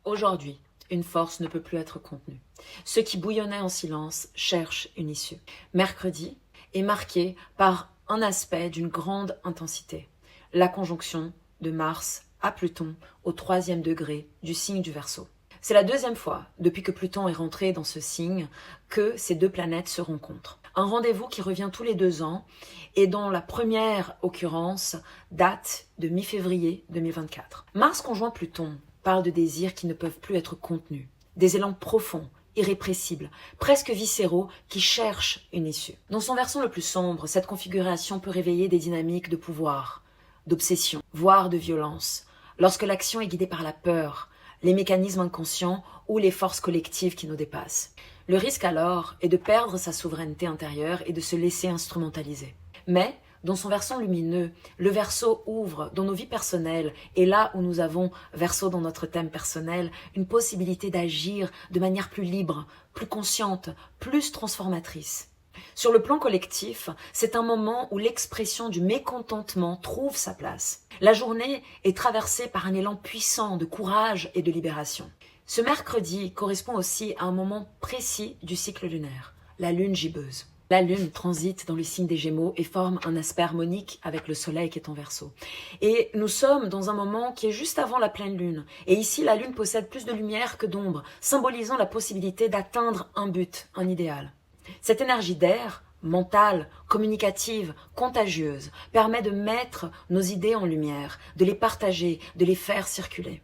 Aujourd'hui, une force ne peut plus être contenue. Ce qui bouillonnait en silence cherche une issue. Mercredi est marqué par un aspect d'une grande intensité. La conjonction de Mars à Pluton au 3e degré du signe du Verseau. C'est la deuxième fois, depuis que Pluton est rentré dans ce signe, que ces deux planètes se rencontrent. Un rendez-vous qui revient tous les 2 ans et dont la première occurrence date de mi-février 2024. Mars conjoint Pluton parle de désirs qui ne peuvent plus être contenus, des élans profonds, irrépressibles, presque viscéraux, qui cherchent une issue. Dans son versant le plus sombre, cette configuration peut réveiller des dynamiques de pouvoir, d'obsession, voire de violence, lorsque l'action est guidée par la peur, les mécanismes inconscients ou les forces collectives qui nous dépassent. Le risque alors est de perdre sa souveraineté intérieure et de se laisser instrumentaliser. Mais, dans son versant lumineux, le Verseau ouvre dans nos vies personnelles, et là où nous avons Verseau dans notre thème personnel, une possibilité d'agir de manière plus libre, plus consciente, plus transformatrice. Sur le plan collectif, c'est un moment où l'expression du mécontentement trouve sa place. La journée est traversée par un élan puissant de courage et de libération. Ce mercredi correspond aussi à un moment précis du cycle lunaire, la lune gibbeuse. La lune transite dans le signe des Gémeaux et forme un aspect harmonique avec le soleil qui est en Verseau. Et nous sommes dans un moment qui est juste avant la pleine lune. Et ici, la lune possède plus de lumière que d'ombre, symbolisant la possibilité d'atteindre un but, un idéal. Cette énergie d'air, mentale, communicative, contagieuse, permet de mettre nos idées en lumière, de les partager, de les faire circuler.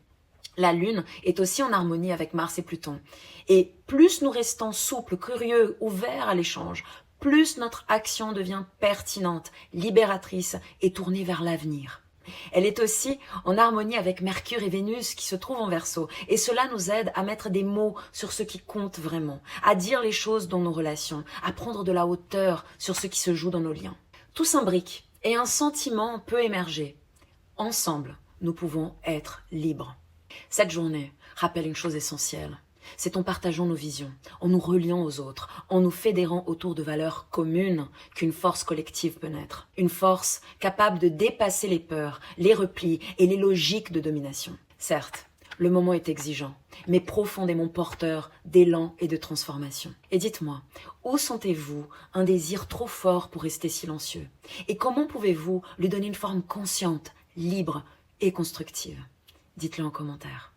La Lune est aussi en harmonie avec Mars et Pluton. Et plus nous restons souples, curieux, ouverts à l'échange, plus notre action devient pertinente, libératrice et tournée vers l'avenir. Elle est aussi en harmonie avec Mercure et Vénus qui se trouvent en Verseau. Et cela nous aide à mettre des mots sur ce qui compte vraiment, à dire les choses dans nos relations, à prendre de la hauteur sur ce qui se joue dans nos liens. Tout s'imbrique et un sentiment peut émerger. Ensemble, nous pouvons être libres. Cette journée rappelle une chose essentielle. C'est en partageant nos visions, en nous reliant aux autres, en nous fédérant autour de valeurs communes qu'une force collective peut naître. Une force capable de dépasser les peurs, les replis et les logiques de domination. Certes, le moment est exigeant, mais profondément porteur d'élan et de transformation. Et dites-moi, où sentez-vous un désir trop fort pour rester silencieux? Et comment pouvez-vous lui donner une forme consciente, libre et constructive? Dites-le en commentaire.